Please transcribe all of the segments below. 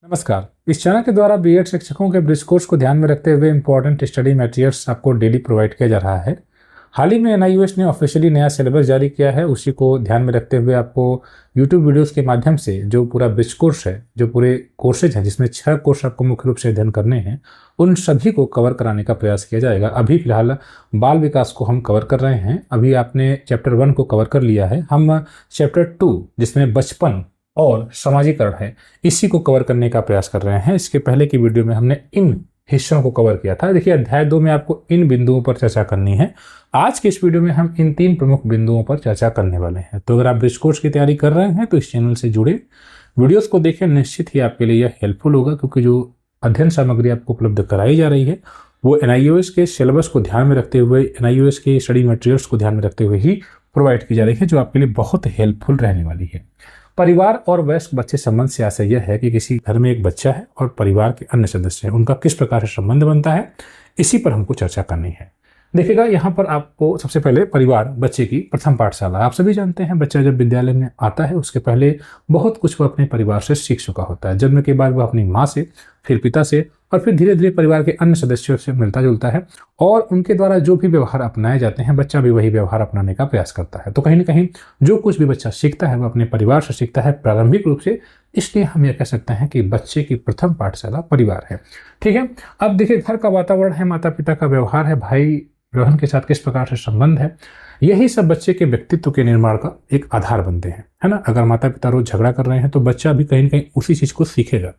नमस्कार। इस चैनल के द्वारा बीएड शिक्षकों के ब्रिज कोर्स को ध्यान में रखते हुए इंपॉर्टेंट स्टडी मटेरियल्स आपको डेली प्रोवाइड किया जा रहा है। हाल ही में एनआईओएस ने ऑफिशियली नया सिलेबस जारी किया है। उसी को ध्यान में रखते हुए आपको यूट्यूब वीडियोस के माध्यम से जो पूरा ब्रिज कोर्स है, जो पूरे कोर्सेज हैं, जिसमें 6 कोर्स आपको मुख्य रूप से अध्ययन करने हैं, उन सभी को कवर कराने का प्रयास किया जाएगा। अभी फिलहाल बाल विकास को हम कवर कर रहे हैं। अभी आपने चैप्टर 1 को कवर कर लिया है। हम चैप्टर 2 जिसमें बचपन और समाजीकरण है, इसी को कवर करने का प्रयास कर रहे हैं। इसके पहले की वीडियो में हमने इन हिस्सों को कवर किया था। देखिए, अध्याय 2 में आपको इन बिंदुओं पर चर्चा करनी है। आज के इस वीडियो में हम इन 3 प्रमुख बिंदुओं पर चर्चा करने वाले हैं। तो अगर आप ब्रिज कोर्स की तैयारी कर रहे हैं तो इस चैनल से जुड़े वीडियोस को देखें, निश्चित ही आपके लिए यह हेल्पफुल होगा, क्योंकि जो अध्ययन सामग्री आपको उपलब्ध कराई जा रही है वो एनआईओएस के सिलेबस को ध्यान में रखते हुए, एनआईओएस के स्टडी मटेरियल्स को ध्यान में रखते हुए ही प्रोवाइड की जा रही है, जो आपके लिए बहुत हेल्पफुल रहने वाली है। परिवार और वयस्क बच्चे संबंध से आशय यह है कि किसी घर में एक बच्चा है और परिवार के अन्य सदस्य हैं, उनका किस प्रकार से संबंध बनता है, इसी पर हमको चर्चा करनी है। देखिएगा, यहाँ पर आपको सबसे पहले परिवार बच्चे की प्रथम पाठशाला। आप सभी जानते हैं, बच्चा जब विद्यालय में आता है उसके पहले बहुत कुछ वह अपने परिवार से सीख चुका होता है। जन्म के बाद वह अपनी माँ से, फिर पिता से और फिर धीरे धीरे परिवार के अन्य सदस्यों से मिलता जुलता है, और उनके द्वारा जो भी व्यवहार अपनाए जाते हैं बच्चा भी वही व्यवहार अपनाने का प्रयास करता है। तो कहीं ना कहीं जो कुछ भी बच्चा सीखता है वह अपने परिवार से सीखता है प्रारंभिक रूप से। इसलिए हम यह कह सकते हैं कि बच्चे की प्रथम पाठशाला परिवार है। ठीक है, अब देखिए, घर का वातावरण है, माता पिता का व्यवहार है, भाई बहन के साथ किस प्रकार से संबंध है, यही सब बच्चे के व्यक्तित्व के निर्माण का एक आधार बनते हैं, है ना। अगर माता पिता रोज झगड़ा कर रहे हैं तो बच्चा भी कहीं ना कहीं उसी चीज को सीखेगा।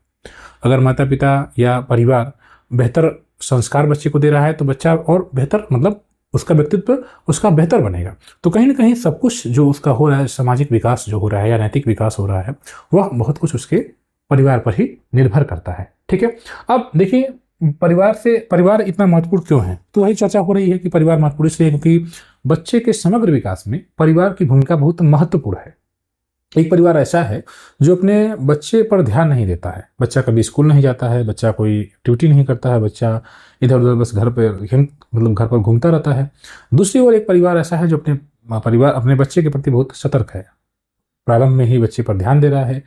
अगर माता पिता या परिवार बेहतर संस्कार बच्चे को दे रहा है तो बच्चा और बेहतर, मतलब उसका व्यक्तित्व उसका बेहतर बनेगा। तो कहीं ना कहीं सब कुछ जो उसका हो रहा है, सामाजिक विकास जो हो रहा है या नैतिक विकास हो रहा है, वह बहुत कुछ उसके परिवार पर ही निर्भर करता है। ठीक है, अब देखिए, परिवार इतना महत्वपूर्ण क्यों है, तो वही चर्चा हो रही है कि परिवार महत्वपूर्ण इसलिए क्योंकि बच्चे के समग्र विकास में परिवार की भूमिका बहुत महत्वपूर्ण है। एक परिवार ऐसा है जो अपने बच्चे पर ध्यान नहीं देता है। बच्चा कभी स्कूल नहीं जाता है, बच्चा कोई एक्टिविटी नहीं करता है, बच्चा इधर उधर बस घर पर घूमता रहता है। दूसरी ओर एक परिवार ऐसा है जो अपने बच्चे के प्रति बहुत सतर्क है। प्रारंभ में ही बच्चे पर ध्यान दे रहा है,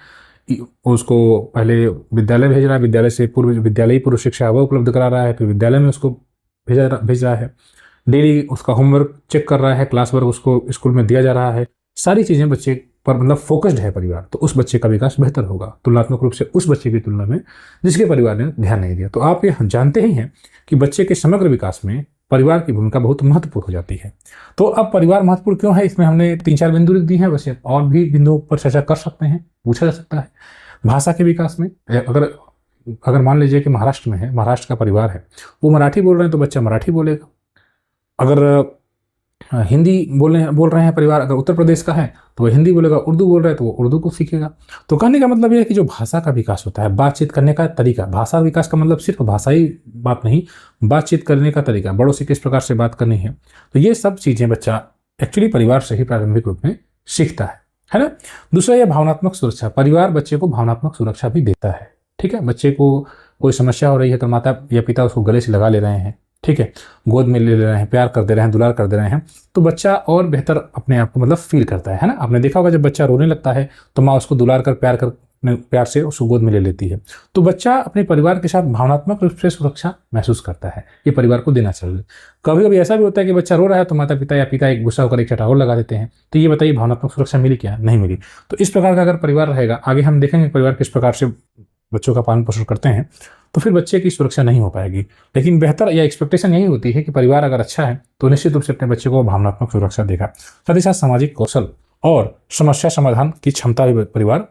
उसको पहले विद्यालय भेज रहा है, विद्यालय से विद्यालयी पूर्व शिक्षा वह उपलब्ध करा रहा है, फिर विद्यालय में उसको भेज रहा है, डेली उसका होमवर्क चेक कर रहा है, क्लास वर्क उसको स्कूल में दिया जा रहा है। सारी चीज़ें बच्चे पर मतलब फोकस्ड है परिवार, तो उस बच्चे का विकास बेहतर होगा तुलनात्मक रूप से उस बच्चे की तुलना में जिसके परिवार ने ध्यान नहीं दिया। तो आप ये जानते ही हैं कि बच्चे के समग्र विकास में परिवार की भूमिका बहुत महत्वपूर्ण हो जाती है। तो अब परिवार महत्वपूर्ण क्यों है, इसमें हमने 3-4 बिंदु लिख दी हैं, वैसे और भी बिंदुओं पर चर्चा कर सकते हैं, पूछा जा सकता है। भाषा के विकास में अगर मान लीजिए कि महाराष्ट्र में है, महाराष्ट्र का परिवार है, वो मराठी बोल रहे हैं तो बच्चा मराठी बोलेगा। अगर हिंदी बोल रहे हैं परिवार, अगर उत्तर प्रदेश का है तो वह हिंदी बोलेगा। उर्दू बोल रहे हैं तो वो उर्दू को सीखेगा। तो कहने का मतलब यह है कि जो भाषा का विकास होता है, बातचीत करने का तरीका, भाषा विकास का मतलब सिर्फ भाषाई बात नहीं, बातचीत करने का तरीका, बड़ों से किस प्रकार से बात करनी है, तो ये सब चीज़ें बच्चा एक्चुअली परिवार से ही प्रारंभिक रूप में सीखता है ना। दूसरा, यह भावनात्मक सुरक्षा। परिवार बच्चे को भावनात्मक सुरक्षा भी देता है। ठीक है, बच्चे को कोई समस्या हो रही है तो माता या पिता उसको गले से लगा ले रहे हैं, ठीक है, गोद में ले रहे हैं, प्यार कर दे रहे हैं, दुलार कर दे रहे हैं, तो बच्चा और बेहतर अपने आप को मतलब फील करता है ना। आपने देखा होगा जब बच्चा रोने लगता है तो माँ उसको दुलार कर प्यार से उसको गोद में ले लेती है। तो बच्चा अपने परिवार के साथ भावनात्मक रूप से सुरक्षा महसूस करता है। ये परिवार को देना चाहिए। कभी कभी ऐसा भी होता है कि बच्चा रो रहा है तो माता पिता या पिता एक गुस्सा होकर एक चटाओ लगा देते हैं। तो ये बताइए, भावनात्मक सुरक्षा मिली क्या? नहीं मिली। तो इस प्रकार का अगर परिवार रहेगा, आगे हम देखेंगे परिवार किस प्रकार से बच्चों का पालन पोषण करते हैं, तो फिर बच्चे की सुरक्षा नहीं हो पाएगी। लेकिन बेहतर या एक्सपेक्टेशन यही होती है कि परिवार अगर अच्छा है तो निश्चित रूप से अपने बच्चे को भावनात्मक सुरक्षा देगा। साथ ही साथ सामाजिक कौशल और समस्या समाधान की क्षमता भी परिवार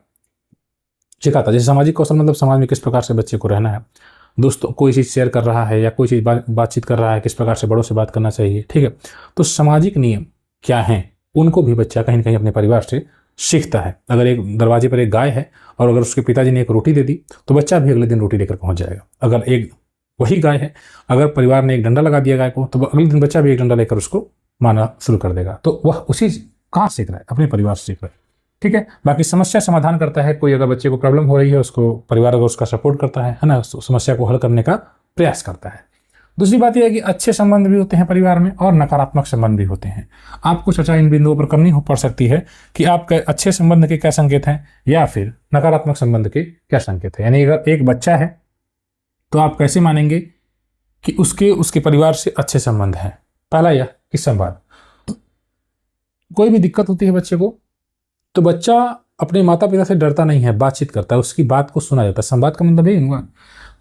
सिखाता है। जैसे सामाजिक कौशल मतलब समाज में किस प्रकार से बच्चे को रहना है, दोस्तों कोई चीज़ शेयर कर रहा है या कोई चीज़ बातचीत कर रहा है, किस प्रकार से बड़ों से बात करना चाहिए। ठीक है, तो सामाजिक नियम क्या हैं उनको भी बच्चा कहीं ना कहीं अपने परिवार से सीखता है। अगर एक दरवाजे पर एक गाय है और अगर उसके पिताजी ने एक रोटी दे दी तो बच्चा भी अगले दिन रोटी लेकर पहुंच जाएगा। अगर एक वही गाय है, अगर परिवार ने एक डंडा लगा दिया गाय को, तो अगले दिन बच्चा भी एक डंडा लेकर उसको मारना शुरू कर देगा। तो वह उसी कहाँ सीख रहा है? अपने परिवार से सीख रहा है। ठीक है, बाकी समस्या समाधान करता है। कोई अगर बच्चे को प्रॉब्लम हो रही है, उसको परिवार अगर उसका सपोर्ट करता है ना, समस्या को हल करने का प्रयास करता है। दूसरी बात यह है कि अच्छे संबंध भी होते हैं परिवार में और नकारात्मक संबंध भी होते हैं। आपको चर्चा इन बिंदुओं पर करनी हो पड़ सकती है कि आपके अच्छे संबंध के क्या संकेत हैं या फिर नकारात्मक संबंध के क्या संकेत हैं। यानी अगर एक बच्चा है तो आप कैसे मानेंगे कि उसके परिवार से अच्छे संबंध हैं। पहला यह कि संवाद, कोई भी दिक्कत होती है बच्चे को तो बच्चा अपने माता पिता से डरता नहीं है, बातचीत करता है, उसकी बात को सुना जाता है। संवाद का मतलब यही हुआ,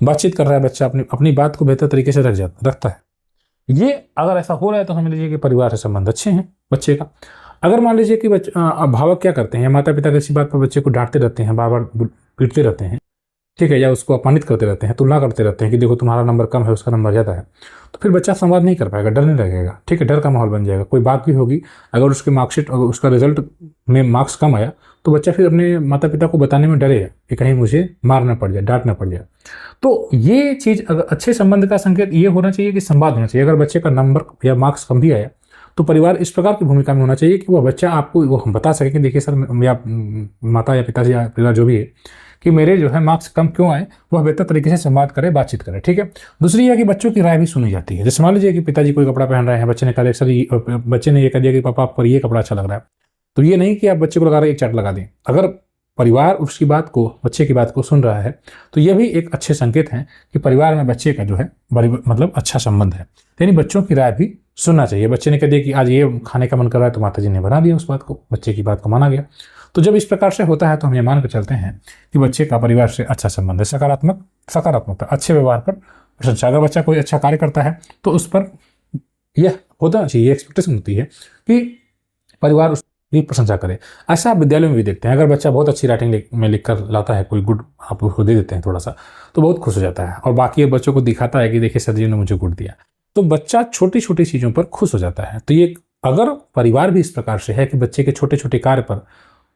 बातचीत कर रहा है बच्चा, अपनी बात को बेहतर तरीके से रखता है। ये अगर ऐसा हो रहा है तो समझ लीजिए कि परिवार से संबंध अच्छे हैं बच्चे का। अगर मान लीजिए कि अभिभावक क्या करते हैं, माता पिता किसी बात पर बच्चे को डांटते रहते हैं, बार बार पीटते रहते हैं, ठीक है, या उसको अपमानित करते रहते हैं, तुलना करते रहते हैं कि देखो तुम्हारा नंबर कम है उसका नंबर ज़्यादा है, तो फिर बच्चा संवाद नहीं कर पाएगा, डरने लगेगा, ठीक है, डर का माहौल बन जाएगा। कोई बात भी होगी, अगर उसके मार्कशीट अगर उसका रिजल्ट में मार्क्स कम आया तो बच्चा फिर अपने माता पिता को बताने में डरेगा कि कहीं मुझे मारना पड़ जाए, डांटना पड़ जाए। तो ये चीज़, अगर अच्छे संबंध का संकेत ये होना चाहिए कि संवाद होना चाहिए। अगर बच्चे का नंबर या मार्क्स कम भी आया तो परिवार इस प्रकार की भूमिका में होना चाहिए कि वह बच्चा आपको वो बता सके कि देखिए सर, या माता या पिताजी या परिवार जो भी है, कि मेरे जो है मार्क्स कम क्यों आए, वह बेहतर तरीके से संवाद करे, बातचीत करे, ठीक है। दूसरी है कि बच्चों की राय भी सुनी जाती है। जैसे मान लीजिए कि पिताजी कोई कपड़ा पहन रहे हैं, बच्चे ने कहा सर, बच्चे ने ये कह दिया कि पापा आप पर ये कपड़ा अच्छा लग रहा है, तो ये नहीं कि आप बच्चे को लगा रहे एक चार्ट लगा दें। अगर परिवार उसकी बात को, बच्चे की बात को सुन रहा है तो यह भी एक अच्छे संकेत हैं कि परिवार में बच्चे का जो है मतलब अच्छा संबंध है। यानी बच्चों की राय भी सुनना चाहिए। बच्चे ने कह दिया कि आज ये खाने का मन कर रहा है तो माता जी ने बना दिया उस बात को, बच्चे की बात को माना गया। तो जब इस प्रकार से होता है तो हम ये मान कर चलते हैं कि बच्चे का परिवार से अच्छा संबंध है। सकारात्मकता, अच्छे व्यवहार पर प्रशंसा। अगर बच्चा कोई अच्छा कार्य करता है तो उस पर यह होना चाहिए, एक्सपेक्टेशन होती है कि परिवार उसकी प्रशंसा करे। ऐसा आप विद्यालय में भी देखते हैं। अगर बच्चा बहुत अच्छी राइटिंग में लिख कर लाता है, कोई गुड आप उसको दे देते हैं थोड़ा सा, तो बहुत खुश हो जाता है और बाकी बच्चों को दिखाता है कि देखिए सर जी ने मुझे गुड दिया। तो बच्चा छोटी छोटी चीज़ों पर खुश हो जाता है। तो ये अगर परिवार भी इस प्रकार से है कि बच्चे के छोटे छोटे कार्य पर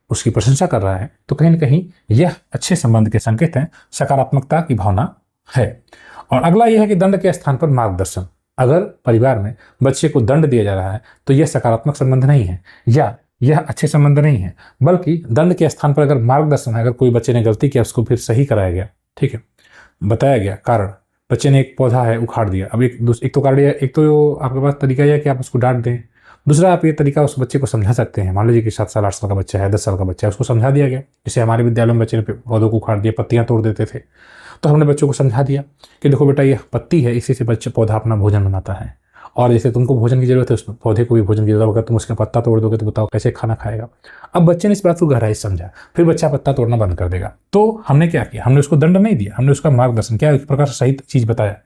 उसकी प्रशंसा कर रहा है तो कहीं ना कहीं यह अच्छे संबंध के संकेत हैं, सकारात्मकता की भावना है। और अगला यह है कि दंड के स्थान पर मार्गदर्शन। अगर परिवार में बच्चे को दंड दिया जा रहा है तो यह सकारात्मक संबंध नहीं है या यह अच्छे संबंध नहीं है, बल्कि दंड के स्थान पर अगर मार्गदर्शन है, अगर कोई बच्चे ने गलती किया उसको फिर सही कराया गया, ठीक है, बताया गया कारण, बच्चे ने एक पौधा है उखाड़ दिया, अब एक तो आपके पास तरीका यह है कि आप उसको डांट दें। दूसरा आप ये तरीका उस बच्चे को समझा सकते हैं। मान लीजिए कि 7 साल 8 साल का बच्चा है, 10 साल का बच्चा है, उसको समझा दिया गया। जैसे हमारे विद्यालय में बच्चे ने पौधों को उखाड़ दिया, पत्तियां तोड़ देते थे, तो हमने बच्चों को समझा दिया कि देखो बेटा ये पत्ती है, इसी से बच्चा पौधा अपना भोजन बनाता है, और जैसे तुमको भोजन की जरूरत है उस पौधे को भी भोजन की जरूरत है। अगर तुम उसका पत्ता तोड़ दोगे तो बताओ कैसे खाना खाएगा। अब बच्चे ने इस बात को गहराई से समझा, फिर बच्चा पत्ता तोड़ना बंद कर देगा। तो हमने क्या किया, हमने उसको दंड नहीं दिया, हमने उसका मार्गदर्शन किया, एक प्रकार से सही चीज़ बताया,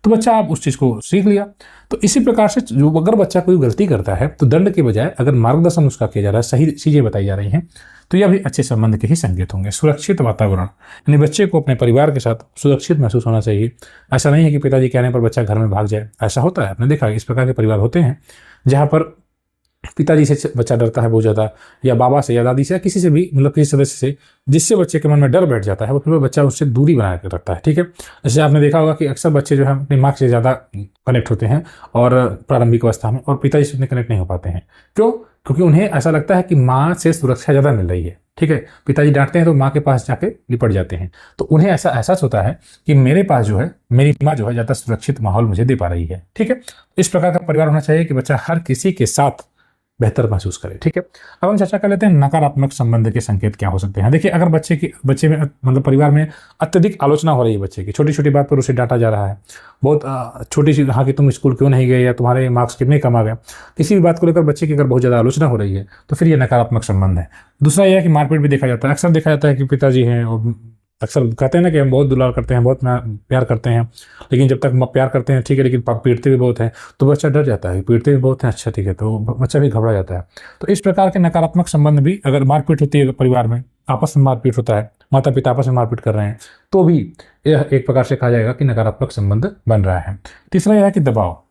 तो बच्चा आप उस चीज़ को सीख लिया। तो इसी प्रकार से जो अगर बच्चा कोई गलती करता है तो दंड के बजाय अगर मार्गदर्शन उसका किया जा रहा है, सही चीज़ें बताई जा रही हैं, तो यह भी अच्छे संबंध के ही संकेत होंगे। सुरक्षित वातावरण, यानी बच्चे को अपने परिवार के साथ सुरक्षित महसूस होना चाहिए। ऐसा नहीं है कि पिताजी कहने पर बच्चा घर में भाग जाए, ऐसा होता है, आपने देखा इस प्रकार के परिवार होते हैं जहाँ पर पिताजी से बच्चा डरता है बहुत ज़्यादा, या बाबा से या दादी से या किसी से भी, मतलब किसी सदस्य से, जिससे बच्चे के मन में डर बैठ जाता है, वो फिर बच्चा उससे दूरी बना के रखता है, ठीक है। जैसे आपने देखा होगा कि अक्सर बच्चे जो है अपनी माँ से ज़्यादा कनेक्ट होते हैं और प्रारंभिक अवस्था में, और पिताजी से उतने कनेक्ट नहीं हो पाते हैं। क्यों? क्योंकि उन्हें ऐसा लगता है कि माँ से सुरक्षा ज़्यादा मिल रही है, ठीक है। पिताजी डांटते हैं तो माँ के पास जाके लिपट जाते हैं, तो उन्हें ऐसा एहसास होता है कि मेरे पास जो है, मेरी माँ जो है ज़्यादा सुरक्षित माहौल मुझे दे पा रही है, ठीक है। इस प्रकार का परिवार होना चाहिए कि बच्चा हर किसी के साथ बेहतर महसूस करे, ठीक है। अब हम चर्चा कर लेते हैं नकारात्मक संबंध के संकेत क्या हो सकते हैं। देखिए, अगर बच्चे में मतलब परिवार में अत्यधिक आलोचना हो रही है, बच्चे की छोटी छोटी बात पर उसे डांटा जा रहा है, बहुत छोटी सी, हाँ कि तुम स्कूल क्यों नहीं गए, या तुम्हारे मार्क्स कितने कम आ गए, किसी भी बात को लेकर बच्चे की अगर बहुत ज़्यादा आलोचना हो रही है तो फिर ये नकारात्मक संबंध है। दूसरा यह है कि मारपीट भी देखा जाता है। अक्सर देखा जाता है कि पिताजी हैं और अक्सर कहते हैं ना कि हम बहुत दुलार करते हैं, बहुत प्यार करते हैं, लेकिन जब तक प्यार करते हैं ठीक है, लेकिन पीटते भी बहुत हैं तो बच्चा डर जाता है। पीटते भी बहुत हैं, अच्छा ठीक है, तो बच्चा भी घबरा जाता है। तो इस प्रकार के नकारात्मक संबंध भी, अगर मारपीट होती है परिवार में, आपस में मारपीट होता है, माता पिता आपस में मारपीट कर रहे हैं, तो भी यह एक प्रकार से कहा जाएगा कि नकारात्मक संबंध बन रहा है। तीसरा यह है कि दबाव।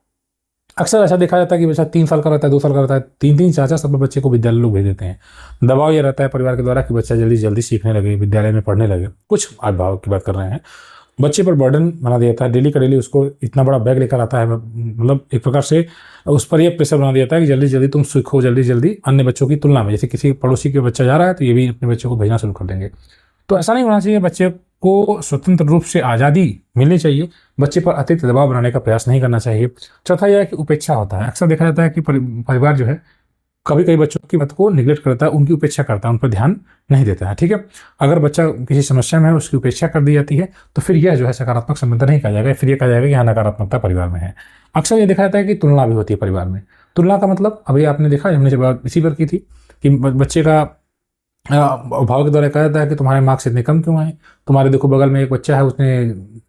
अक्सर ऐसा देखा जाता है कि बच्चा 3 साल का रहता है, 2 साल का रहता है, 3-3 4-4 साल में बच्चे को विद्यालय लोग भेज देते हैं। दबाव ये रहता है परिवार के द्वारा कि बच्चा जल्दी जल्दी सीखने लगे, विद्यालय में पढ़ने लगे। कुछ अभिभावक की बात कर रहे हैं, बच्चे पर बर्डन बना दिया जाता है, डेली का डेली उसको इतना बड़ा बैग लेकर आता है, मतलब एक प्रकार से उस पर यह प्रेशर बना दिया जाता है कि जल्दी जल्दी तुम सीखो, जल्दी जल्दी अन्य बच्चों की तुलना में। जैसे किसी पड़ोसी के बच्चा जा रहा है तो ये भी अपने बच्चों को भेजना शुरू कर देंगे, तो ऐसा नहीं होना चाहिए, बच्चे को स्वतंत्र रूप से आज़ादी मिलनी चाहिए, बच्चे पर अतिरिक्त दबाव बनाने का प्रयास नहीं करना चाहिए। चौथा यह है कि उपेक्षा होता है। अक्सर देखा जाता है कि परिवार जो है कभी कभी बच्चों की बात को निगलेक्ट करता है, उनकी उपेक्षा करता है, उन पर ध्यान नहीं देता है। ठीक है, अगर बच्चा किसी समस्या में है उसकी उपेक्षा कर दी जाती है तो फिर यह जो है सकारात्मक संबंध नहीं कहा जाएगा, फिर यह कहा जाएगा कि यहाँ नकारात्मकता परिवार में है। अक्सर ये देखा जाता है कि तुलना भी होती है परिवार में। तुलना का मतलब अभी आपने देखा, हमने जब बात इसी पर की थी कि बच्चे का अभिभावक के द्वारा कहा जाता है कि तुम्हारे मार्क्स इतने कम क्यों आए, तुम्हारे देखो बगल में एक बच्चा है उसने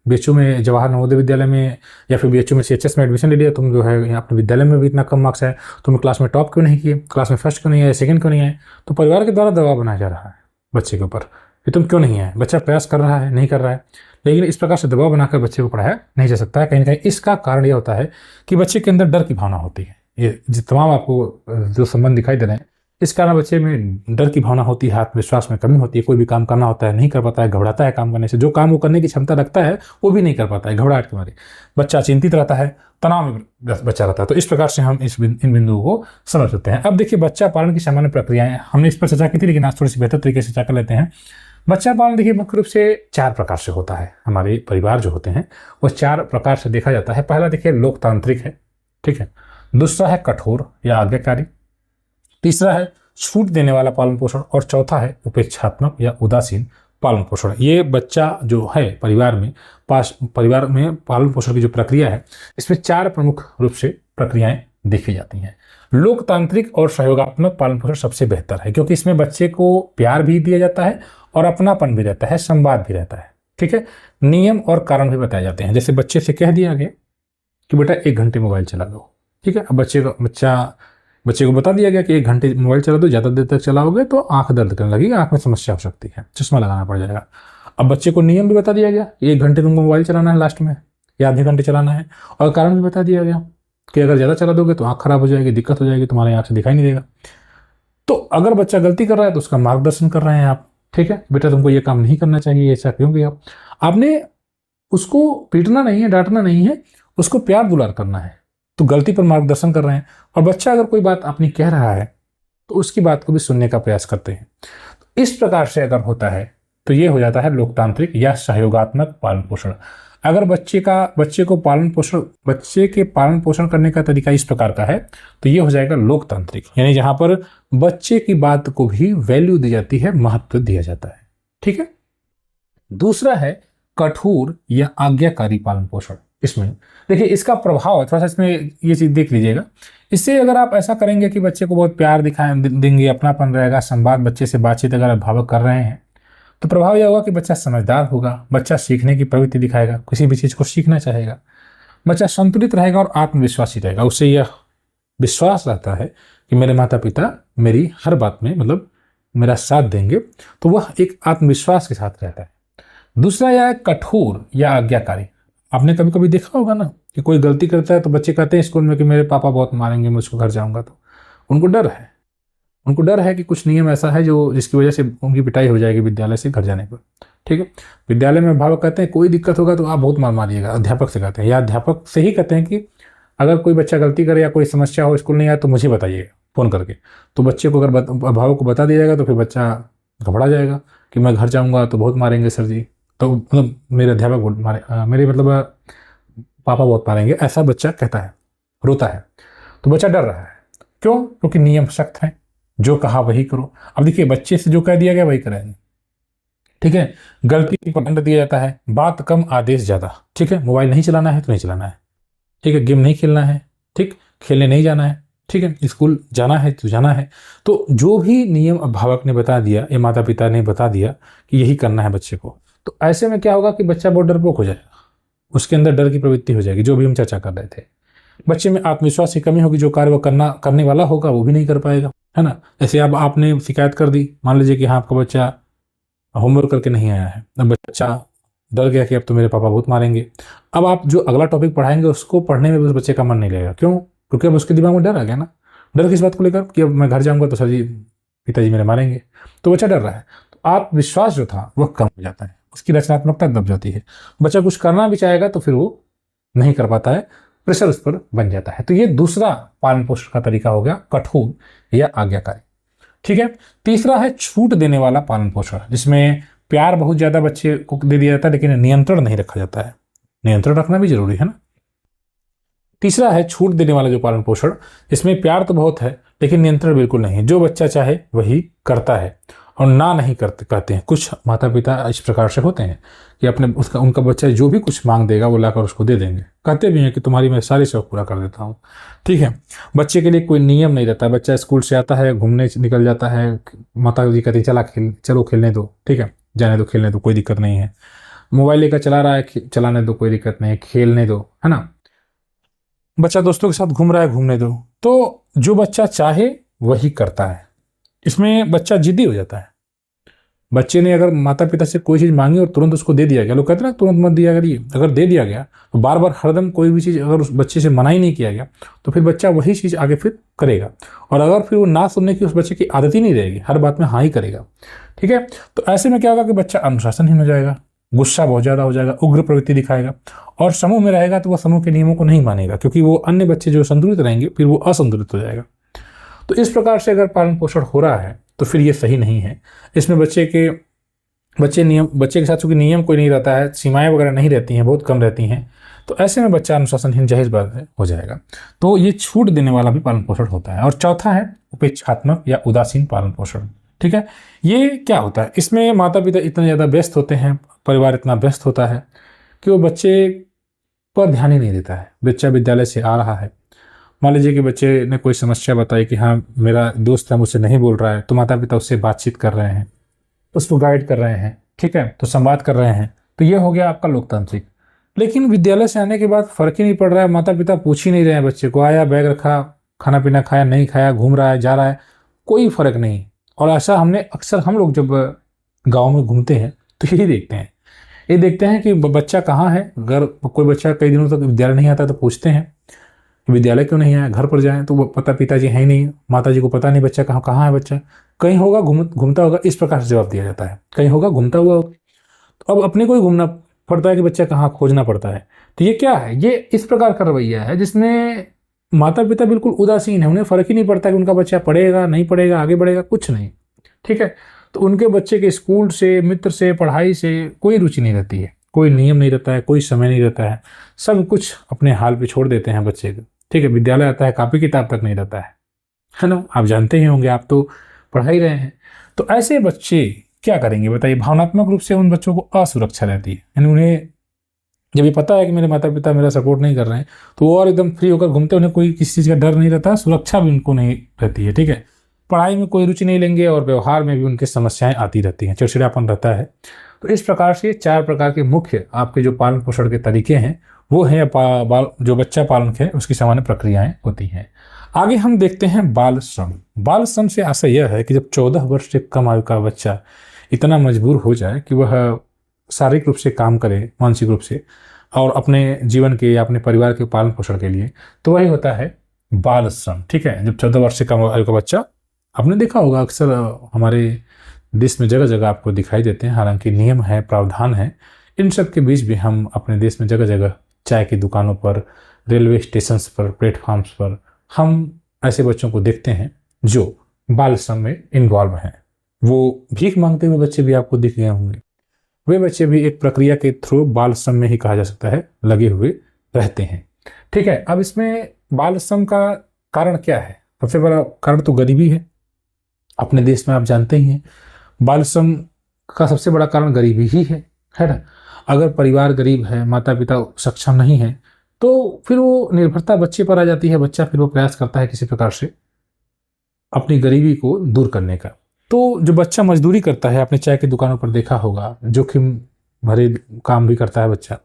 बीएचयू में, जवाहर नवोदय विद्यालय में या फिर बीएचयू में सीएचएस में एडमिशन ले लिया, तुम जो है अपने विद्यालय में भी इतना कम मार्क्स है, तुम क्लास में टॉप क्यों नहीं किए, क्लास में फर्स्ट क्यों नहीं आए, सेकंड क्यों नहीं आए। तो परिवार के द्वारा दबाव बनाया जा रहा है बच्चे के ऊपर कि तुम क्यों नहीं आए। बच्चा प्रयास कर रहा है, नहीं कर रहा है, लेकिन इस प्रकार से दबाव बनाकर बच्चे को पढ़ाया नहीं जा सकता है। कहीं ना कहीं इसका कारण यह होता है कि बच्चे के अंदर डर की भावना होती है। ये तमाम आपको जो संबंध दिखाई दे रहे हैं, इस कारण बच्चे में डर की भावना होती है, आत्मविश्वास में कमी होती है, कोई भी काम करना होता है नहीं कर पाता है, घबराता है काम करने से, जो काम वो करने की क्षमता रखता है वो भी नहीं कर पाता है घबराहट के मारे। बच्चा चिंतित रहता है, तनाव में बच्चा रहता है। तो इस प्रकार से हम इन बिंदुओं को समझ सकते हैं। अब देखिए बच्चा पालन की सामान्य प्रक्रियाएं हमने इस पर चर्चा की थी, लेकिन आज थोड़ी सी बेहतर तरीके से चर्चा कर लेते हैं। बच्चा पालन देखिए मुख्य रूप से 4 प्रकार से होता है। हमारे परिवार जो होते हैं वो 4 प्रकार से देखा जाता है। पहला देखिए लोकतांत्रिक है, ठीक है। दूसरा है कठोर या आज्ञाकारी। तीसरा है छूट देने वाला पालन पोषण, और चौथा है उपेक्षात्मक या उदासीन पालन पोषण। ये बच्चा जो है परिवार में पालन पोषण की जो प्रक्रिया है, इसमें 4 प्रमुख रूप से प्रक्रियाएं देखी जाती हैं। लोकतांत्रिक और सहयोगात्मक पालन पोषण सबसे बेहतर है, क्योंकि इसमें बच्चे को प्यार भी दिया जाता है और अपनापन भी रहता है, संवाद भी रहता है। ठीक है, नियम और कारण भी बताए जाते हैं। जैसे बच्चे से कह दिया गया कि बेटा 1 घंटे मोबाइल चला दो, ठीक है। अब बच्चे को बता दिया गया कि 1 घंटे मोबाइल चला दो, ज़्यादा देर तक चलाओगे तो आंख दर्द करने लगेगी, आंख में समस्या हो सकती है, चश्मा लगाना पड़ जाएगा। अब बच्चे को नियम भी बता दिया गया कि 1 घंटे तुमको मोबाइल चलाना है लास्ट में, या आधे घंटे चलाना है, और कारण भी बता दिया गया कि अगर ज़्यादा चला दोगे तो आंख खराब हो जाएगी, दिक्कत हो जाएगी, तुम्हारे आंख से दिखाई नहीं देगा। तो अगर बच्चा गलती कर रहा है तो उसका मार्गदर्शन कर रहे हैं आप, ठीक है, बेटा तुमको ये काम नहीं करना चाहिए, ऐसा क्यों किया। आपने उसको पीटना नहीं है, डांटना नहीं है, उसको प्यार दुलार करना है, तो गलती पर मार्गदर्शन कर रहे हैं। और बच्चा अगर कोई बात अपनी कह रहा है तो उसकी बात को भी सुनने का प्रयास करते हैं। तो इस प्रकार से अगर होता है तो ये हो जाता है लोकतांत्रिक या सहयोगात्मक पालन पोषण। अगर बच्चे के पालन पोषण करने का तरीका इस प्रकार का है तो ये हो जाएगा लोकतांत्रिक, यानी जहां पर बच्चे की बात को भी वैल्यू दी जाती है, महत्व दिया जाता है। ठीक है। दूसरा है कठोर या आज्ञाकारी पालन पोषण। इसमें देखिए इसका प्रभाव थोड़ा सा, इसमें ये चीज देख लीजिएगा। इससे अगर आप ऐसा करेंगे कि बच्चे को बहुत प्यार देंगे, अपनापन रहेगा, संवाद, बच्चे से बातचीत अगर अभिभावक कर रहे हैं, तो प्रभाव यह होगा कि बच्चा समझदार होगा, बच्चा सीखने की प्रवृत्ति दिखाएगा, किसी भी चीज को सीखना चाहेगा, बच्चा संतुलित रहेगा और आत्मविश्वासी रहेगा। उससे यह विश्वास रहता है कि मेरे माता पिता मेरी हर बात में मतलब मेरा साथ देंगे, तो वह एक आत्मविश्वास के साथ रहता है। दूसरा यह है कठोर या आज्ञाकारी। आपने कभी कभी देखा होगा ना कि कोई गलती करता है तो बच्चे कहते हैं स्कूल में कि मेरे पापा बहुत मारेंगे, मुझको घर जाऊंगा तो। उनको डर है कि कुछ नियम ऐसा है जो जिसकी वजह से उनकी पिटाई हो जाएगी विद्यालय से घर जाने पर। ठीक है, विद्यालय में अभिभावक कहते हैं कोई दिक्कत होगा तो आप बहुत मार मारिएगा, अध्यापक से कहते हैं, या अध्यापक से ही कहते हैं कि अगर कोई बच्चा गलती करे या कोई समस्या हो, स्कूल नहीं आए तो मुझे बताइएगा फ़ोन करके। तो बच्चे को अगर अभिभावक को बता दिया जाएगा तो फिर बच्चा घबरा जाएगा कि मैं घर जाऊँगा तो बहुत मारेंगे सर जी, तो मतलब मेरे अध्यापक बहुत मारे, मेरे मतलब पापा बहुत मारेंगे, ऐसा बच्चा कहता है, रोता है। तो बच्चा डर रहा है, क्यों? क्योंकि नियम सख्त है, जो कहा वही करो। अब देखिए बच्चे से जो कह दिया गया वही करेंगे। ठीक है, गलती पर दंड दिया जाता है, बात कम आदेश ज़्यादा। ठीक है, मोबाइल नहीं चलाना है तो नहीं चलाना है, ठीक है, गेम नहीं खेलना है, ठीक, खेलने नहीं जाना है, ठीक है, स्कूल जाना है तो जाना है। तो जो भी नियम अभिभावक ने बता दिया या माता पिता ने बता दिया कि यही करना है बच्चे को, तो ऐसे में क्या होगा कि बच्चा बहुत डरपोक हो जाएगा, उसके अंदर डर की प्रवृत्ति हो जाएगी, जो भी हम चर्चा कर रहे थे। बच्चे में आत्मविश्वास की कमी होगी, जो कार्य वो करने वाला होगा वो भी नहीं कर पाएगा, है ना। जैसे अब आपने शिकायत कर दी, मान लीजिए कि हाँ आपका बच्चा होमवर्क करके नहीं आया है, अब बच्चा डर गया कि अब तो मेरे पापा बहुत मारेंगे। अब आप जो अगला टॉपिक पढ़ाएंगे उसको पढ़ने में उस बच्चे का मन नहीं लगेगा। क्यों? क्योंकि अब उसके दिमाग में डर आ गया ना। डर किस बात को लेकर कि अब मैं घर जाऊँगा तो सर जी पिताजी मेरे मारेंगे, तो बच्चा डर रहा है। तो आत्मविश्वास जो था वह कम हो जाता है, उसकी रचनात्मकता दब जाती है। बच्चा कुछ करना भी चाहेगा तो फिर वो नहीं कर पाता है, प्रेशर उस पर बन जाता है। तो ये दूसरा पालन पोषण का तरीका हो गया, कठोर या आज्ञाकारी। ठीक है। तीसरा है छूट देने वाला पालन पोषण, जिसमें प्यार बहुत ज़्यादा बच्चे को दे दिया जाता है, लेकिन नियंत्रण नहीं रखा जाता है। नियंत्रण रखना भी जरूरी है ना। तीसरा है छूट देने वाला जो पालन पोषण। इसमें प्यार तो बहुत है लेकिन नियंत्रण बिल्कुल नहीं है। जो बच्चा चाहे वही करता है और ना नहीं करते कहते हैं। कुछ माता पिता इस प्रकार से होते हैं कि उनका बच्चा जो भी कुछ मांग देगा वो लाकर उसको दे देंगे। कहते भी हैं कि तुम्हारी मैं सारे शौक पूरा कर देता हूँ। ठीक है, बच्चे के लिए कोई नियम नहीं रहता। बच्चा स्कूल से आता है, घूमने निकल जाता है, माता जी कहती चलो खेलने दो, ठीक है, जाने दो, खेलने दो, कोई दिक्कत नहीं है। मोबाइल लेकर चला रहा है, चलाने दो, कोई दिक्कत नहीं है, खेलने दो, है ना। बच्चा दोस्तों के साथ घूम रहा है, घूमने दो। तो जो बच्चा चाहे वही करता है। इसमें बच्चा जिद्दी हो जाता है। बच्चे ने अगर माता पिता से कोई चीज़ मांगी और तुरंत उसको दे दिया गया, लोग कहते हैं ना तुरंत मत दिया करिए, अगर दे दिया गया तो बार बार हरदम कोई भी चीज़ अगर उस बच्चे से मना ही नहीं किया गया तो फिर बच्चा वही चीज़ आगे फिर करेगा। और अगर फिर वो ना सुनने की उस बच्चे की आदत ही नहीं रहेगी, हर बात में हाँ ही करेगा। ठीक है, तो ऐसे में क्या होगा कि बच्चा अनुशासनहीन हो जाएगा, गुस्सा बहुत ज़्यादा हो जाएगा, उग्र प्रवृत्ति दिखाएगा। और समूह में रहेगा तो वह समूह के नियमों को नहीं मानेगा, क्योंकि वो अन्य बच्चे जो संतुलित रहेंगे फिर वो असंतुलित हो जाएगा। तो इस प्रकार से अगर पालन पोषण हो रहा है तो फिर ये सही नहीं है। इसमें बच्चे के साथ चूंकि नियम कोई नहीं रहता है, सीमाएं वगैरह नहीं रहती हैं, बहुत कम रहती हैं, तो ऐसे में बच्चा अनुशासनहीन जाहिर बात है हो जाएगा। तो ये छूट देने वाला भी पालन पोषण होता है। और चौथा है उपेक्षात्मक या उदासीन पालन पोषण। ठीक है, ये क्या होता है? इसमें माता पिता इतने ज़्यादा व्यस्त होते हैं, परिवार इतना व्यस्त होता है कि वो बच्चे पर ध्यान ही नहीं देता है। बच्चा विद्यालय से आ रहा है, मान लीजिए कि बच्चे ने कोई समस्या बताई कि हाँ मेरा दोस्त है मुझसे नहीं बोल रहा है, तो माता पिता उससे बातचीत कर रहे हैं, उसको गाइड कर रहे हैं, ठीक है, तो संवाद कर रहे हैं। तो ये हो गया आपका लोकतांत्रिक। लेकिन विद्यालय से आने के बाद फर्क ही नहीं पड़ रहा है, माता पिता पूछ ही नहीं रहे हैं बच्चे को, आया, बैग रखा, खाना पीना खाया, नहीं खाया, घूम रहा है, जा रहा है, कोई फर्क नहीं। और ऐसा हमने अक्सर, हम लोग जब गाँव में घूमते हैं तो यही देखते हैं, ये देखते हैं कि बच्चा कहाँ है। अगर कोई बच्चा कई दिनों तक विद्यालय नहीं आता तो पूछते हैं विद्यालय क्यों नहीं आया, घर पर जाएं तो वो पता पिताजी है ही नहीं, माता जी को पता नहीं बच्चा कहाँ है, बच्चा कहीं होगा, घूमता होगा, इस प्रकार से जवाब दिया जाता है, कहीं होगा, घूमता हुआ होगा। तो अब अपने को ही घूमना पड़ता है कि बच्चा कहाँ, खोजना पड़ता है। तो ये क्या है? ये इस प्रकार का रवैया है जिसमें माता पिता बिल्कुल उदासीन है, उन्हें फर्क ही नहीं पड़ता कि उनका बच्चा पढ़ेगा नहीं पढ़ेगा, आगे बढ़ेगा, कुछ नहीं। ठीक है, तो उनके बच्चे के स्कूल से, मित्र से, पढ़ाई से कोई रुचि नहीं रहती है, कोई नियम नहीं रहता है, कोई समय नहीं रहता है, सब कुछ अपने हाल पे छोड़ देते हैं बच्चे को। ठीक है, विद्यालय आता है, कॉपी किताब तक नहीं रहता है ना, आप जानते ही होंगे, आप तो पढ़ा ही रहे हैं। तो ऐसे बच्चे क्या करेंगे बताइए? भावनात्मक रूप से उन बच्चों को असुरक्षा रहती है, यानी उन्हें जब ये पता है कि मेरे माता पिता मेरा सपोर्ट नहीं कर रहे हैं तो वो और एकदम फ्री होकर घूमते, उन्हें कोई किसी चीज़ का डर नहीं रहता, सुरक्षा भी उनको नहीं रहती है। ठीक है, पढ़ाई में कोई रुचि नहीं लेंगे और व्यवहार में भी उनकी समस्याएं आती रहती हैं, चिड़चिड़ापन रहता है। तो इस प्रकार से 4 प्रकार के मुख्य आपके जो पालन पोषण के तरीके हैं वो हैं जो बच्चा पालन है उसकी सामान्य प्रक्रियाएं होती हैं। आगे हम देखते हैं बाल श्रम। बाल श्रम से आशय यह है कि जब 14 वर्ष से कम आयु का बच्चा इतना मजबूर हो जाए कि वह शारीरिक रूप से काम करे, मानसिक रूप से, और अपने जीवन के या अपने परिवार के पालन पोषण के लिए, तो वही होता है बाल श्रम। ठीक है, जब 14 वर्ष से कम आयु का बच्चा, आपने देखा होगा अक्सर हमारे देश में जगह जगह आपको दिखाई देते हैं, हालांकि नियम है, प्रावधान है, इन सब के बीच भी हम अपने देश में जगह जगह चाय की दुकानों पर, रेलवे स्टेशंस पर, प्लेटफॉर्म्स पर हम ऐसे बच्चों को देखते हैं जो बाल श्रम में इन्वॉल्व हैं। वो भीख मांगते हुए बच्चे भी आपको दिख गए होंगे। वे बच्चे भी एक प्रक्रिया के थ्रू बाल श्रम में ही कहा जा सकता है लगे हुए रहते हैं। ठीक है, अब इसमें बाल श्रम का कारण क्या है? सबसे बड़ा कारण तो गरीबी है। अपने देश में आप जानते ही हैं बाल श्रम का सबसे बड़ा कारण गरीबी ही है ना। अगर परिवार गरीब है, माता पिता सक्षम नहीं है, तो फिर वो निर्भरता बच्चे पर आ जाती है। बच्चा फिर वो प्रयास करता है किसी प्रकार से अपनी गरीबी को दूर करने का। तो जो बच्चा मजदूरी करता है, आपने चाय की दुकानों पर देखा होगा, जोखिम भरे काम भी करता है बच्चा,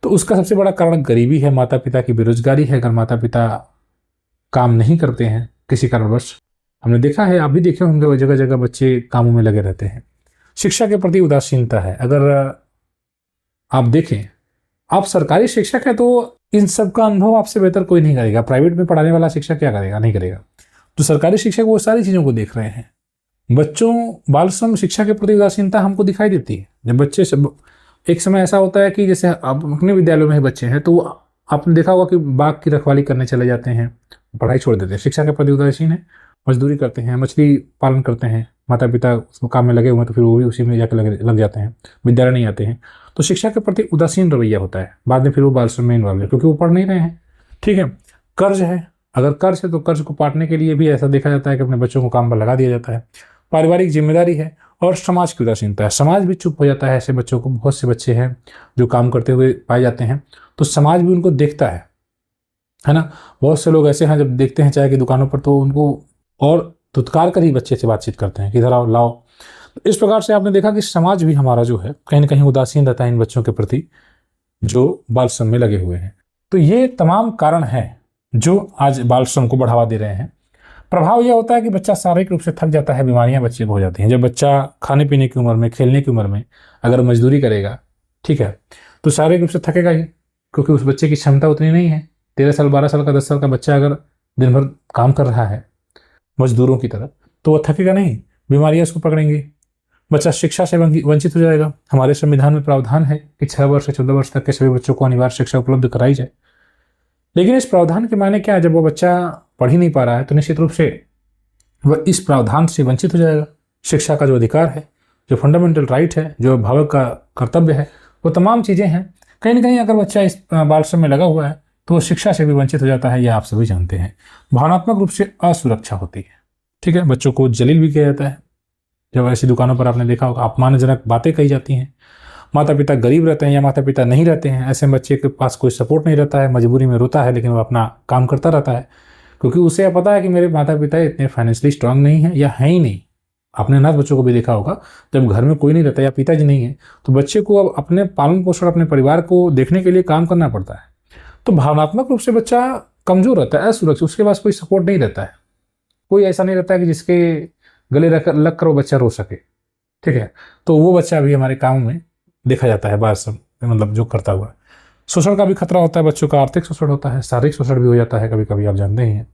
तो उसका सबसे बड़ा कारण गरीबी है, माता पिता की बेरोजगारी है। अगर माता पिता काम नहीं करते हैं किसी कारणवश, हमने देखा है, आप भी देखे होंगे, वो जगह जगह बच्चे कामों में लगे रहते हैं। शिक्षा के प्रति उदासीनता है। अगर आप देखें, आप सरकारी शिक्षक हैं तो इन सब का अनुभव आपसे बेहतर कोई नहीं करेगा। प्राइवेट में पढ़ाने वाला शिक्षक क्या करेगा? नहीं करेगा। तो सरकारी शिक्षक वो सारी चीज़ों को देख रहे हैं। बच्चों बाल श्रम शिक्षा के प्रति उदासीनता हमको दिखाई देती है। जब बच्चे सब, एक समय ऐसा होता है कि जैसे आप अपने विद्यालयों में ही बच्चे हैं तो आपने देखा होगा कि बाग की रखवाली करने चले जाते हैं, पढ़ाई छोड़ देते हैं, शिक्षा के प्रति उदासीन है। मजदूरी करते हैं, मछली पालन करते हैं, माता पिता उसको काम में लगे हुए हैं तो फिर वो भी उसी में जाकर लग जाते हैं, विद्यालय नहीं आते हैं, तो शिक्षा के प्रति उदासीन रवैया होता है। बाद में फिर वो बाल श्रम में इन्वॉल्व है क्योंकि वो पढ़ नहीं रहे हैं। ठीक है, कर्ज है, अगर कर्ज है तो कर्ज को पाटने के लिए भी ऐसा देखा जाता है कि अपने बच्चों को काम पर लगा दिया जाता है। पारिवारिक जिम्मेदारी है और समाज की उदासीनता है, समाज भी चुप हो जाता है ऐसे बच्चों को। बहुत से बच्चे हैं जो काम करते हुए पाए जाते हैं तो समाज भी उनको देखता है ना। बहुत से लोग ऐसे हैं जब देखते हैं चाय की दुकानों पर तो उनको और धुतकार कर ही बच्चे से बातचीत करते हैं कि इधर आओ लाओ। तो इस प्रकार से आपने देखा कि समाज भी हमारा जो है कहीं ना कहीं उदासीन रहता है इन बच्चों के प्रति जो बाल श्रम में लगे हुए हैं। तो ये तमाम कारण हैं जो आज बाल श्रम को बढ़ावा दे रहे हैं। प्रभाव यह होता है कि बच्चा शारीरिक रूप से थक जाता है, बीमारियां बच्चे को हो जाती हैं। जब बच्चा खाने पीने की उम्र में, खेलने की उम्र में अगर मजदूरी करेगा, ठीक है, तो शारीरिक रूप से थकेगा ही क्योंकि उस बच्चे की क्षमता उतनी नहीं है। 13 साल 12 साल का 10 साल का बच्चा अगर दिन भर काम कर रहा है मजदूरों की तरह तो वह थकेगा नहीं, बीमारियां उसको पकड़ेंगी, बच्चा शिक्षा से वंचित हो जाएगा। हमारे संविधान में प्रावधान है कि 6 वर्ष से 14 वर्ष तक के सभी बच्चों को अनिवार्य शिक्षा उपलब्ध कराई जाए। लेकिन इस प्रावधान के मायने क्या है, जब वो बच्चा पढ़ ही नहीं पा रहा है तो निश्चित रूप से वह इस प्रावधान से वंचित हो जाएगा। शिक्षा का जो अधिकार है, जो फंडामेंटल राइट है, जो अभिभावक का कर्तव्य है, वो तमाम चीज़ें हैं। कहीं ना कहीं अगर बच्चा इस बाल श्रम में लगा हुआ है तो वो शिक्षा से भी वंचित हो जाता है, यह आप सभी जानते हैं। भावनात्मक रूप से असुरक्षा होती है। ठीक है, बच्चों को जलील भी किया जाता है। जब ऐसी दुकानों पर आपने देखा होगा अपमानजनक बातें कही जाती हैं। माता पिता गरीब रहते हैं या माता पिता नहीं रहते हैं, ऐसे बच्चे के पास कोई सपोर्ट नहीं रहता है, मजबूरी में रोता है लेकिन वो अपना काम करता रहता है क्योंकि उसे पता है कि मेरे माता पिता इतने फाइनेंशियली स्ट्रांग नहीं है या है ही नहीं। आपने अनाथ बच्चों को भी देखा होगा, जब घर में कोई नहीं रहता या पिताजी नहीं है तो बच्चे को अब अपने पालन पोषण, अपने परिवार को देखने के लिए काम करना पड़ता है। तो भावनात्मक रूप से बच्चा कमजोर रहता है, असुरक्षित, उसके पास कोई सपोर्ट नहीं रहता है, कोई ऐसा नहीं रहता है कि जिसके गले लग कर वो बच्चा रो सके। ठीक है, तो वो बच्चा भी हमारे काम में देखा जाता है बाल श्रम मतलब जो करता हुआ। शोषण का भी खतरा होता है, बच्चों का आर्थिक शोषण होता है, शारीरिक शोषण भी हो जाता है कभी कभी, आप जानते ही हैं।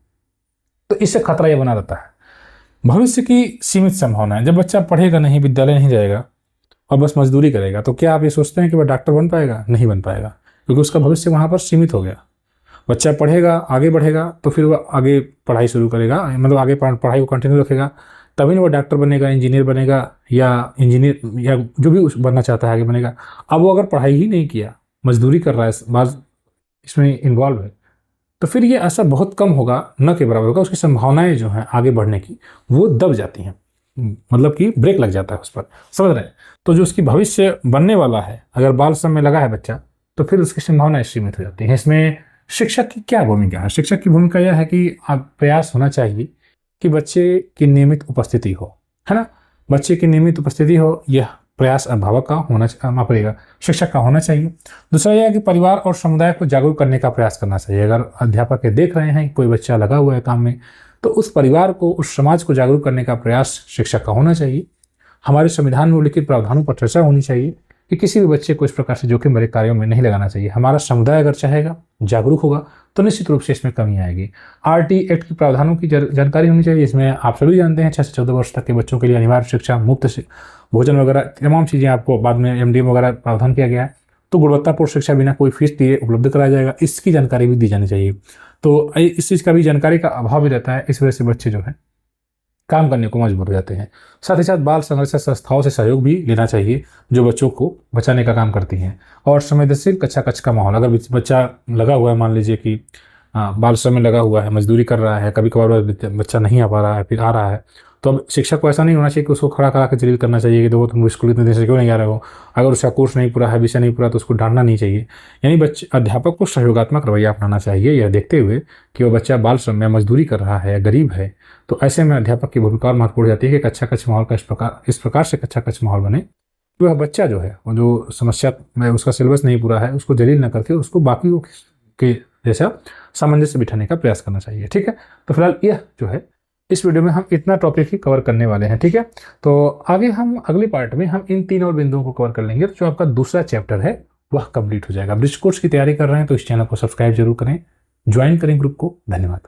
तो इससे खतरा यह बना रहता है। भविष्य की सीमित संभावना है, जब बच्चा पढ़ेगा नहीं, विद्यालय नहीं जाएगा और बस मजदूरी करेगा तो क्या आप ये सोचते हैं कि वह डॉक्टर बन पाएगा? नहीं बन पाएगा क्योंकि उसका भविष्य वहाँ पर सीमित हो गया। बच्चा पढ़ेगा, आगे बढ़ेगा तो फिर वह आगे पढ़ाई शुरू करेगा, मतलब आगे पढ़ाई को कंटिन्यू रखेगा, तभी ना वो डॉक्टर बनेगा, इंजीनियर बनेगा या इंजीनियर या जो भी बनना चाहता है आगे बनेगा। अब वो अगर पढ़ाई ही नहीं किया, मजदूरी कर रहा है, बात इसमें इन्वॉल्व है, तो फिर ये असर बहुत कम होगा, न के बराबर होगा। उसकी संभावनाएं जो हैं आगे बढ़ने की वो दब जाती हैं, मतलब कि ब्रेक लग जाता है उस पर, समझ रहे हैं। तो जो उसकी भविष्य बनने वाला है, अगर बाल श्रम में लगा है बच्चा तो फिर उसकी संभावनाएं सीमित हो जाती हैं। इसमें शिक्षक की क्या भूमिका है? शिक्षक की भूमिका यह है कि आप प्रयास होना चाहिए कि बच्चे की नियमित उपस्थिति हो, है ना। बच्चे की नियमित उपस्थिति हो, यह प्रयास अभिभावक का होना पड़ेगा, शिक्षक का होना चाहिए। दूसरा यह है कि परिवार और समुदाय को जागरूक करने का प्रयास करना चाहिए। अगर अध्यापक देख रहे हैं कि कोई बच्चा लगा हुआ है काम में तो उस परिवार को, उस समाज को जागरूक करने का प्रयास शिक्षक का होना चाहिए। हमारे संविधान में उल्लिखित प्रावधानों पर चर्चा होनी चाहिए कि किसी भी बच्चे को इस प्रकार से जोखिम भरे कार्यों में नहीं लगाना चाहिए। हमारा समुदाय अगर चाहेगा, जागरूक होगा तो निश्चित रूप से इसमें कमी आएगी। RT एक्ट के प्रावधानों की जानकारी होनी चाहिए, इसमें आप सभी जानते हैं 6 से 14 वर्ष तक के बच्चों के लिए अनिवार्य शिक्षा, मुफ्त भोजन वगैरह तमाम चीज़ें आपको बाद में MDM वगैरह प्रावधान किया गया है। तो गुणवत्तापूर्ण शिक्षा बिना कोई फीस दिए उपलब्ध कराया जाएगा, इसकी जानकारी भी दी जानी चाहिए। तो इस चीज़ का भी जानकारी का अभाव भी रहता है, इस वजह से बच्चे जो है काम करने को मजबूर हो जाते हैं। साथ ही साथ बाल संरक्षण संस्थाओं से सहयोग भी लेना चाहिए जो बच्चों को बचाने का काम करती हैं। और संवेदनशील कक्षा कक्ष का माहौल, अगर बच्चा लगा हुआ है, मान लीजिए कि बाल श्रम में लगा हुआ है, मजदूरी कर रहा है, कभी कभार बच्चा नहीं आ पा रहा है, फिर आ रहा है, तो अब शिक्षक को ऐसा नहीं होना चाहिए कि उसको खड़ा करा कर जलील करना चाहिए कि देखो तुम स्कूल इतने दिन से क्यों नहीं आ रहे हो। अगर उसका कोर्स नहीं पूरा है, विषय नहीं पूरा, तो उसको डांटना नहीं चाहिए। यानी बच्चे अध्यापक को सहयोगात्मक रवैया अपनाना चाहिए, यह देखते हुए कि वह बच्चा बाल श्रम में मजदूरी कर रहा है या गरीब है। तो ऐसे में अध्यापक की भूमिका और महत्वपूर्ण जाती है कि कक्षा कक्ष माहौल का इस प्रकार से कक्षा कक्ष माहौल बने कि वह बच्चा जो है, वो जो समस्या में उसका सिलेबस नहीं पूरा है, उसको जलील न करके उसको बाकी के जैसा सामंजस्य बिठाने का प्रयास करना चाहिए। ठीक है, तो फिलहाल यह जो है इस वीडियो में हम इतना टॉपिक ही कवर करने वाले हैं। ठीक है, तो आगे हम अगले पार्ट में हम इन 3 और बिंदुओं को कवर कर लेंगे, तो जो आपका दूसरा चैप्टर है वह कंप्लीट हो जाएगा। ब्रिज कोर्स की तैयारी कर रहे हैं तो इस चैनल को सब्सक्राइब जरूर करें, ज्वाइन करें ग्रुप को। धन्यवाद।